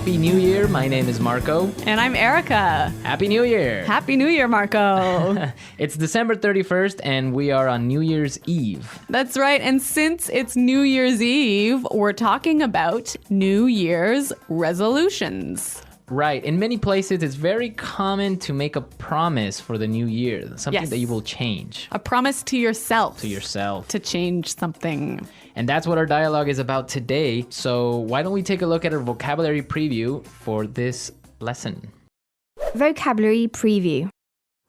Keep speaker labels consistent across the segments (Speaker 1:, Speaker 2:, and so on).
Speaker 1: Happy New Year. My name is Marco.
Speaker 2: And I'm Erica.
Speaker 1: Happy New Year.
Speaker 2: Happy New Year, Marco.
Speaker 1: It's December 31st and we are on New Year's Eve.
Speaker 2: That's right. And since it's New Year's Eve, we're talking about New Year's resolutions.
Speaker 1: Right. In many places, it's very common to make a promise for the new year, something
Speaker 2: Yes.
Speaker 1: that you will change.
Speaker 2: A promise to yourself.
Speaker 1: To yourself.
Speaker 2: To change something.
Speaker 1: And that's what our dialogue is about today. So why don't we take a look at our vocabulary preview for this lesson?
Speaker 3: Vocabulary preview.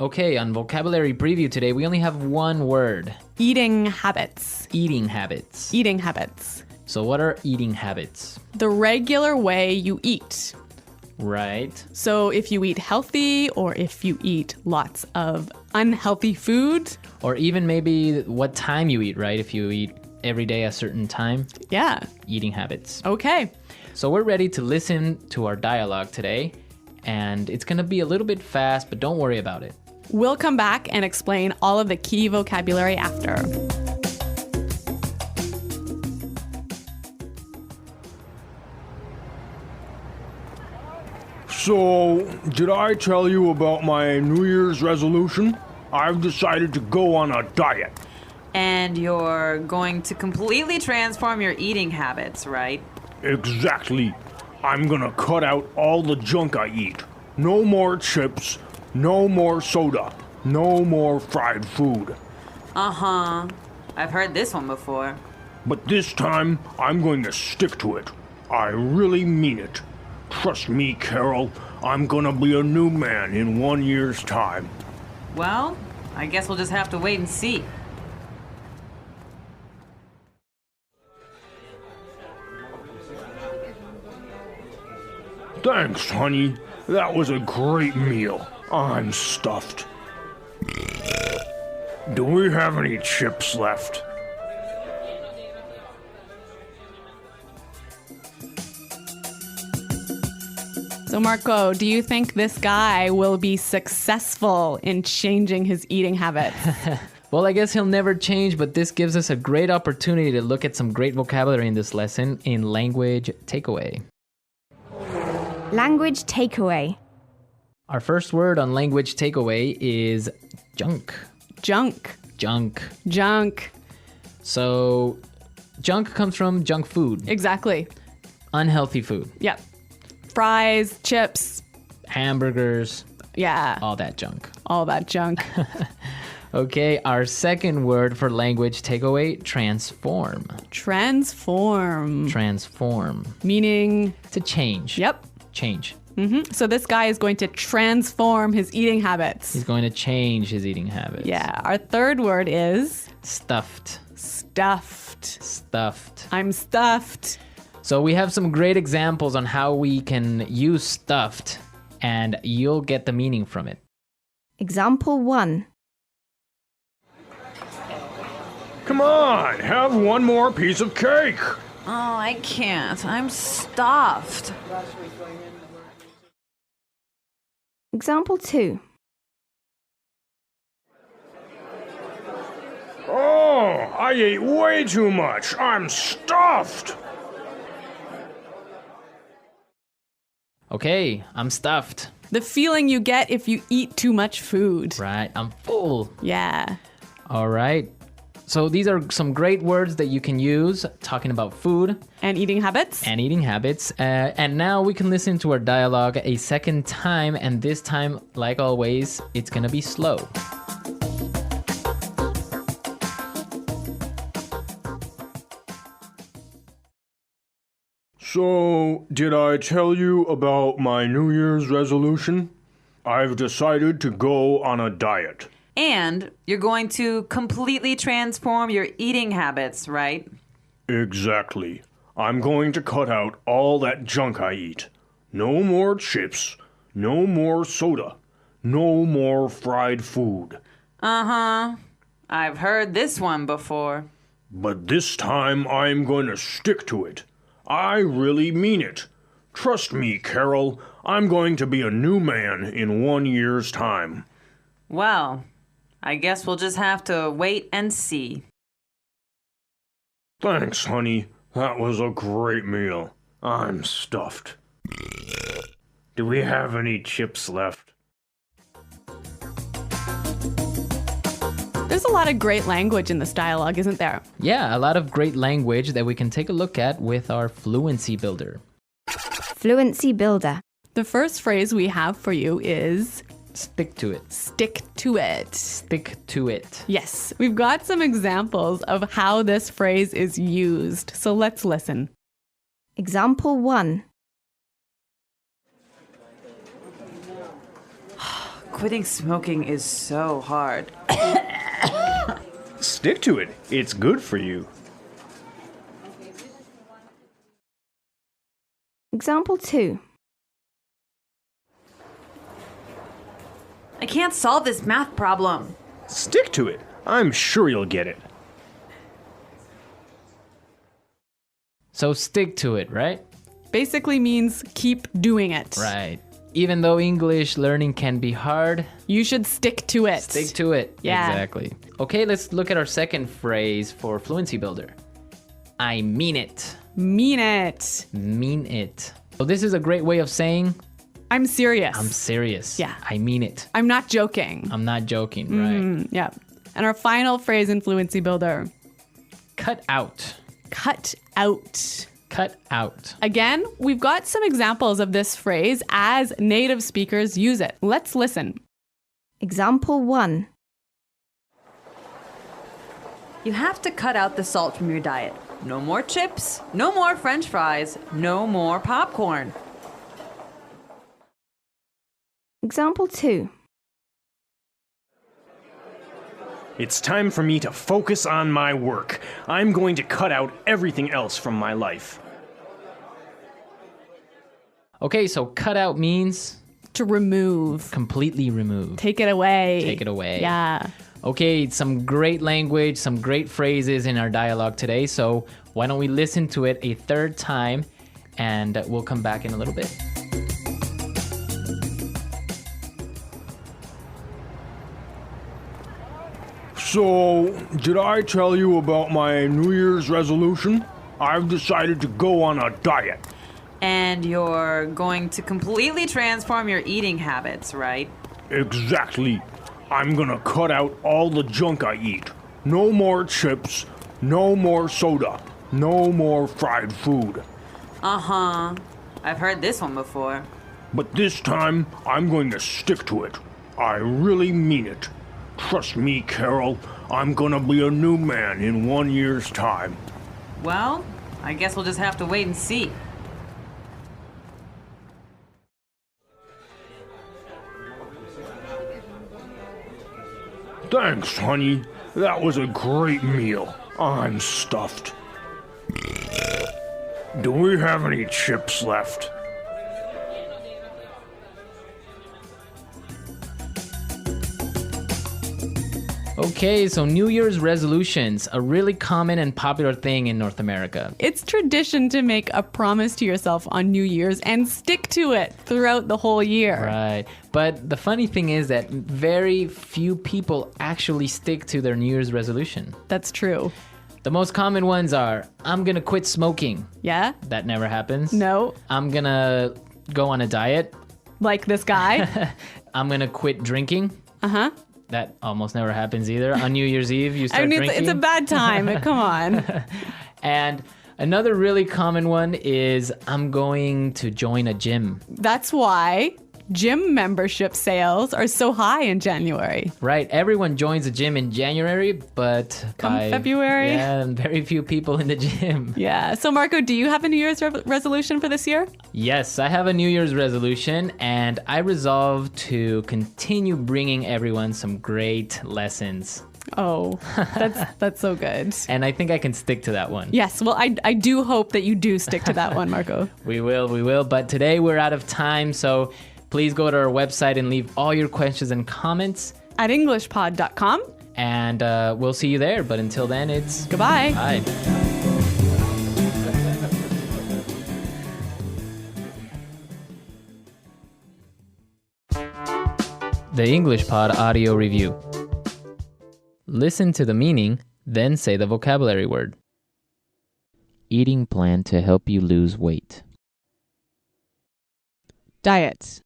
Speaker 1: Okay, on vocabulary preview today, we only have one word.
Speaker 2: Eating habits.
Speaker 1: Eating habits.
Speaker 2: Eating habits.
Speaker 1: So what are eating habits?
Speaker 2: The regular way you eat.
Speaker 1: Right.
Speaker 2: So if you eat healthy or if you eat lots of unhealthy food.
Speaker 1: Or even maybe what time you eat, right? If you eat every day a certain time.
Speaker 2: Yeah.
Speaker 1: Eating habits.
Speaker 2: Okay.
Speaker 1: So we're ready to listen to our dialogue today. And it's going to be a little bit fast, but don't worry about it.
Speaker 2: We'll come back and explain all of the key vocabulary after.
Speaker 4: So, did I tell you about my New Year's resolution? I've decided to go on a diet.
Speaker 5: And you're going to completely transform your eating habits, right?
Speaker 4: Exactly. I'm gonna cut out all the junk I eat. No more chips, no more soda, no more fried food.
Speaker 5: Uh-huh. I've heard this one before.
Speaker 4: But this time, I'm going to stick to it. I really mean it. Trust me, Carol, I'm gonna be a new man in 1 year's time.
Speaker 5: Well, I guess we'll just have to wait and see.
Speaker 4: Thanks, honey. That was a great meal. I'm stuffed. Do we have any chips left?
Speaker 2: So Marco, do you think this guy will be successful in changing his eating habits?
Speaker 1: Well, I guess he'll never change, but this gives us a great opportunity to look at some great vocabulary in this lesson in language takeaway.
Speaker 3: Language takeaway.
Speaker 1: Our first word on language takeaway is junk.
Speaker 2: Junk.
Speaker 1: Junk.
Speaker 2: Junk.
Speaker 1: So junk comes from junk food,
Speaker 2: Exactly.
Speaker 1: unhealthy food,
Speaker 2: Yep. Fries, chips.
Speaker 1: hamburgers,
Speaker 2: Yeah.
Speaker 1: all that junk.
Speaker 2: All that junk.
Speaker 1: Okay, our second word for language takeaway, transform.
Speaker 2: Transform.
Speaker 1: Transform.
Speaker 2: Meaning,
Speaker 1: To change.
Speaker 2: yep.
Speaker 1: Change.
Speaker 2: So this guy is going to transform his eating habits.
Speaker 1: He's going to change his eating habits.
Speaker 2: Yeah. Our third word is
Speaker 1: Stuffed.
Speaker 2: stuffed.
Speaker 1: Stuffed.
Speaker 2: I'm stuffed.
Speaker 1: So we have some great examples on how we can use stuffed, and you'll get the meaning from it.
Speaker 3: Example 1.
Speaker 4: Come on, have one more piece of cake.
Speaker 5: Oh, I can't. I'm stuffed.
Speaker 3: Example 2.
Speaker 4: Oh, I ate way too much. I'm stuffed.
Speaker 1: Okay, I'm stuffed.
Speaker 2: The feeling you get if you eat too much food.
Speaker 1: Right, I'm full.
Speaker 2: Yeah.
Speaker 1: All right. So these are some great words that you can use talking about food
Speaker 2: And eating habits.
Speaker 1: and eating habits. And now we can listen to our dialogue a second time. And this time, like always, it's going to be slow.
Speaker 4: So, did I tell you about my New Year's resolution? I've decided to go on a diet.
Speaker 5: And you're going to completely transform your eating habits, right?
Speaker 4: Exactly. I'm going to cut out all that junk I eat. No more chips, no more soda, no more fried food.
Speaker 5: Uh-huh. I've heard this one before.
Speaker 4: But this time I'm going to stick to it. I really mean it. Trust me, Carol, I'm going to be a new man in 1 year's time.
Speaker 5: Well, I guess we'll just have to wait and see.
Speaker 4: Thanks, honey. That was a great meal. I'm stuffed. Do we have any chips left?
Speaker 2: There's a lot of great language in this dialogue, isn't there?
Speaker 1: Yeah, a lot of great language that we can take a look at with our Fluency Builder.
Speaker 3: Fluency builder.
Speaker 2: The first phrase we have for you is
Speaker 1: Stick to it.
Speaker 2: stick to it.
Speaker 1: Stick to it.
Speaker 2: Yes, we've got some examples of how this phrase is used. So let's listen.
Speaker 3: Example 1.
Speaker 5: Quitting smoking is so hard.
Speaker 4: Stick to it. It's good for you.
Speaker 3: Example 2.
Speaker 5: I can't solve this math problem.
Speaker 4: Stick to it. I'm sure you'll get it.
Speaker 1: So stick to it, right?
Speaker 2: Basically means keep doing it.
Speaker 1: Right. Even though English learning can be hard,
Speaker 2: You should stick to it.
Speaker 1: stick to it.
Speaker 2: Yeah.
Speaker 1: Exactly. Okay, let's look at our second phrase for Fluency Builder. I mean it.
Speaker 2: Mean it.
Speaker 1: Mean it. So this is a great way of saying
Speaker 2: I'm serious.
Speaker 1: I'm serious.
Speaker 2: Yeah.
Speaker 1: I mean it.
Speaker 2: I'm not joking.
Speaker 1: I'm not joking, right?
Speaker 2: Yeah. And our final phrase in Fluency Builder,
Speaker 1: Cut out.
Speaker 2: cut out.
Speaker 1: Cut out.
Speaker 2: Again, we've got some examples of this phrase as native speakers use it. Let's listen.
Speaker 3: Example 1.
Speaker 5: You have to cut out the salt from your diet. No more chips, no more french fries, no more popcorn.
Speaker 3: Example 2.
Speaker 4: It's time for me to focus on my work. I'm going to cut out everything else from my life.
Speaker 1: Okay, so cut out means
Speaker 2: To remove.
Speaker 1: completely remove.
Speaker 2: Take it away.
Speaker 1: Take it away.
Speaker 2: Yeah.
Speaker 1: Okay, some great language, some great phrases in our dialogue today. So why don't we listen to it a third time and we'll come back in a little bit.
Speaker 4: So, did I tell you about my New Year's resolution? I've decided to go on a diet.
Speaker 5: And you're going to completely transform your eating habits, right?
Speaker 4: Exactly. I'm gonna cut out all the junk I eat. No more chips, no more soda, no more fried food.
Speaker 5: Uh-huh. I've heard this one before.
Speaker 4: But this time, I'm going to stick to it. I really mean it. Trust me, Carol, I'm gonna be a new man in 1 year's time.
Speaker 5: Well, I guess we'll just have to wait and see.
Speaker 4: Thanks, honey. That was a great meal. I'm stuffed. Do we have any chips left?
Speaker 1: Okay, so New Year's resolutions, a really common and popular thing in North America.
Speaker 2: It's tradition to make a promise to yourself on New Year's and stick to it throughout the whole year.
Speaker 1: Right. But the funny thing is that very few people actually stick to their New Year's resolution.
Speaker 2: That's true.
Speaker 1: The most common ones are, I'm gonna quit smoking.
Speaker 2: Yeah?
Speaker 1: That never happens.
Speaker 2: No?
Speaker 1: I'm gonna go on a diet.
Speaker 2: Like this guy?
Speaker 1: I'm gonna quit drinking.
Speaker 2: Uh-huh.
Speaker 1: That almost never happens either. On New Year's Eve, you start
Speaker 2: I mean,
Speaker 1: drinking.
Speaker 2: it's a bad time. Come on.
Speaker 1: And another really common one is, I'm going to join a gym.
Speaker 2: That's why gym membership sales are so high in January.
Speaker 1: Right, everyone joins a gym in January, but
Speaker 2: Come
Speaker 1: by
Speaker 2: February?
Speaker 1: yeah, very few people in the gym.
Speaker 2: Yeah. So, Marco, do you have a New Year's resolution for this year?
Speaker 1: Yes, I have a New Year's resolution, and I resolve to continue bringing everyone some great lessons.
Speaker 2: Oh, that's so good.
Speaker 1: And I think I can stick to that one.
Speaker 2: Yes. Well, I do hope that you do stick to that one, Marco.
Speaker 1: We will. But today we're out of time, so please go to our website and leave all your questions and comments.
Speaker 2: At EnglishPod.com.
Speaker 1: And we'll see you there. But until then, it's
Speaker 2: Goodbye.
Speaker 1: bye. The English Pod audio review. Listen to the meaning, then say the vocabulary word. Eating plan to help you lose weight.
Speaker 2: Diet.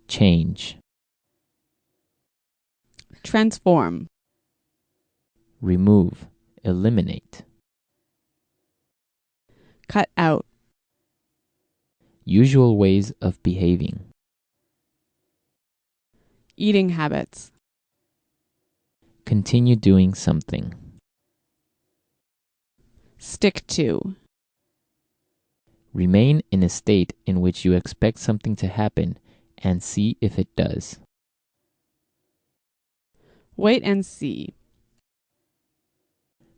Speaker 1: Change.
Speaker 2: Transform.
Speaker 1: Remove. Eliminate.
Speaker 2: Cut out.
Speaker 1: Usual ways of behaving.
Speaker 2: Eating habits.
Speaker 1: Continue doing something.
Speaker 2: Stick to.
Speaker 1: Remain in a state in which you expect something to happen and see if it does.
Speaker 2: Wait and see.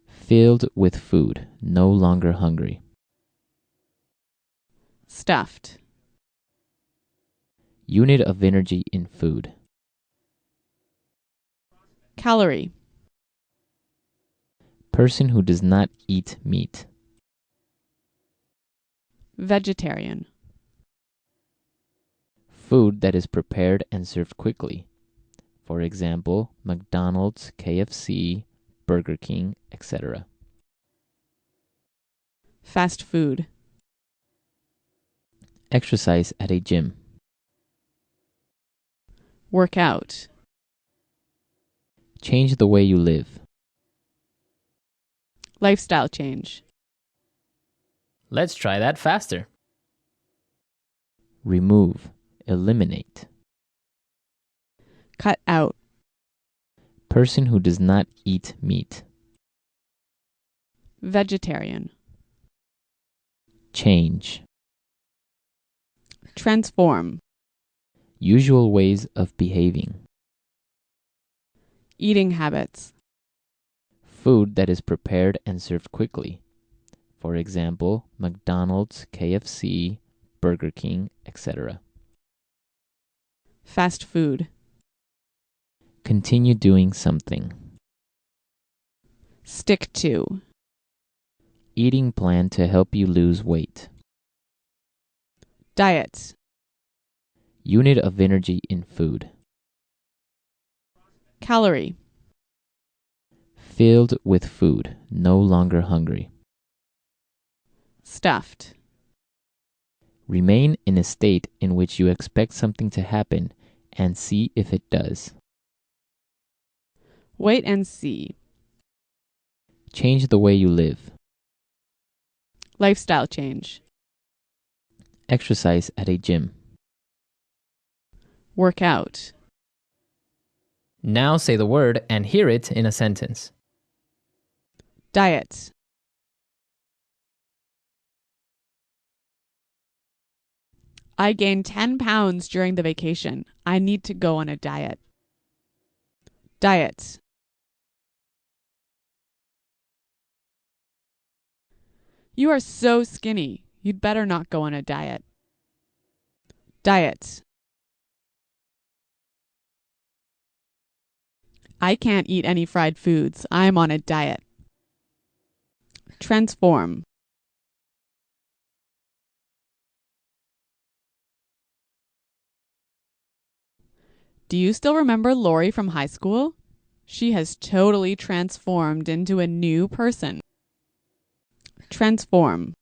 Speaker 1: Filled with food, no longer hungry.
Speaker 2: Stuffed.
Speaker 1: Unit of energy in food.
Speaker 2: Calorie.
Speaker 1: Person who does not eat meat.
Speaker 2: Vegetarian.
Speaker 1: Food that is prepared and served quickly. For example, McDonald's, KFC, Burger King, etc.
Speaker 2: Fast food.
Speaker 1: Exercise at a gym.
Speaker 2: Work out.
Speaker 1: Change the way you live.
Speaker 2: Lifestyle change.
Speaker 1: Let's try that faster. Remove. Eliminate.
Speaker 2: Cut out.
Speaker 1: Person who does not eat meat.
Speaker 2: Vegetarian.
Speaker 1: Change.
Speaker 2: Transform.
Speaker 1: Usual ways of behaving.
Speaker 2: Eating habits.
Speaker 1: Food that is prepared and served quickly. For example, McDonald's, KFC, Burger King, etc.
Speaker 2: Fast food.
Speaker 1: Continue doing something.
Speaker 2: Stick to.
Speaker 1: Eating plan to help you lose weight.
Speaker 2: Diet.
Speaker 1: Unit of energy in food.
Speaker 2: Calorie.
Speaker 1: Filled with food, no longer hungry.
Speaker 2: Stuffed.
Speaker 1: Remain in a state in which you expect something to happen and see if it does.
Speaker 2: Wait and see.
Speaker 1: Change the way you live.
Speaker 2: Lifestyle change.
Speaker 1: Exercise at a gym.
Speaker 2: Work out.
Speaker 1: Now say the word and hear it in a sentence.
Speaker 2: Diet. I gained 10 pounds during the vacation. I need to go on a diet. Diet. You are so skinny. You'd better not go on a diet. Diet. I can't eat any fried foods. I'm on a diet. Transform. Do you still remember Lori from high school? She has totally transformed into a new person. Transform.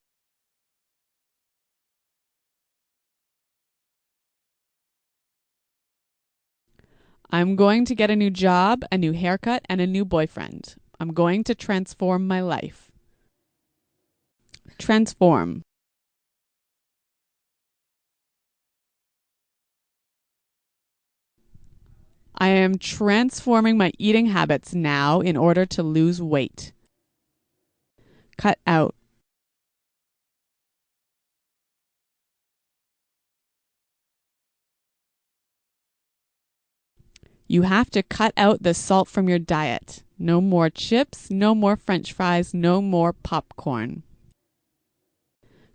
Speaker 2: I'm going to get a new job, a new haircut, and a new boyfriend. I'm going to transform my life. Transform. I am transforming my eating habits now in order to lose weight. Cut out. You have to cut out the salt from your diet. No more chips, no more French fries, no more popcorn.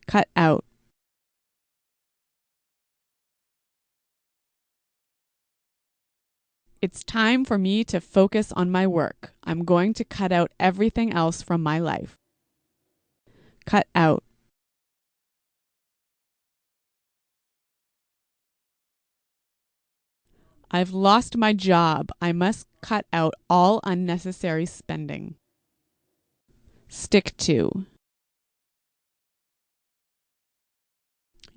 Speaker 2: Cut out. It's time for me to focus on my work. I'm going to cut out everything else from my life. Cut out. I've lost my job. I must cut out all unnecessary spending. Stick to.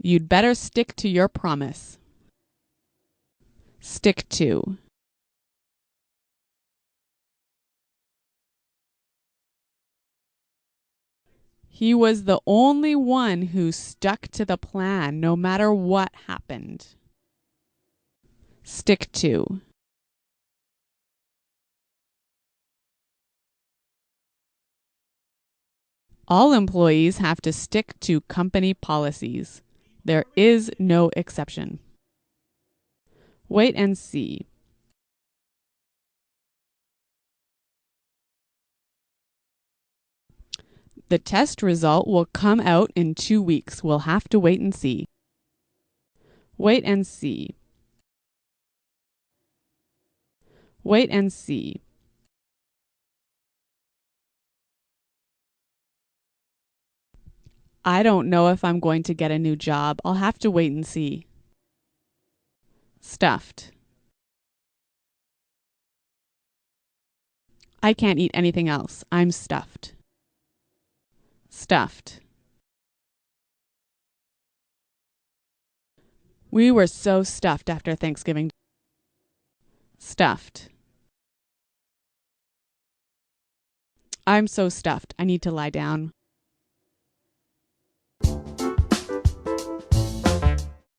Speaker 2: You'd better stick to your promise. Stick to. He was the only one who stuck to the plan no matter what happened. Stick to. All employees have to stick to company policies. There is no exception. Wait and see. The test result will come out in 2 weeks. We'll have to wait and see. Wait and see. Wait and see. I don't know if I'm going to get a new job. I'll have to wait and see. Stuffed. I can't eat anything else. I'm stuffed. Stuffed. We were so stuffed after Thanksgiving. Stuffed. I'm so stuffed. I need to lie down.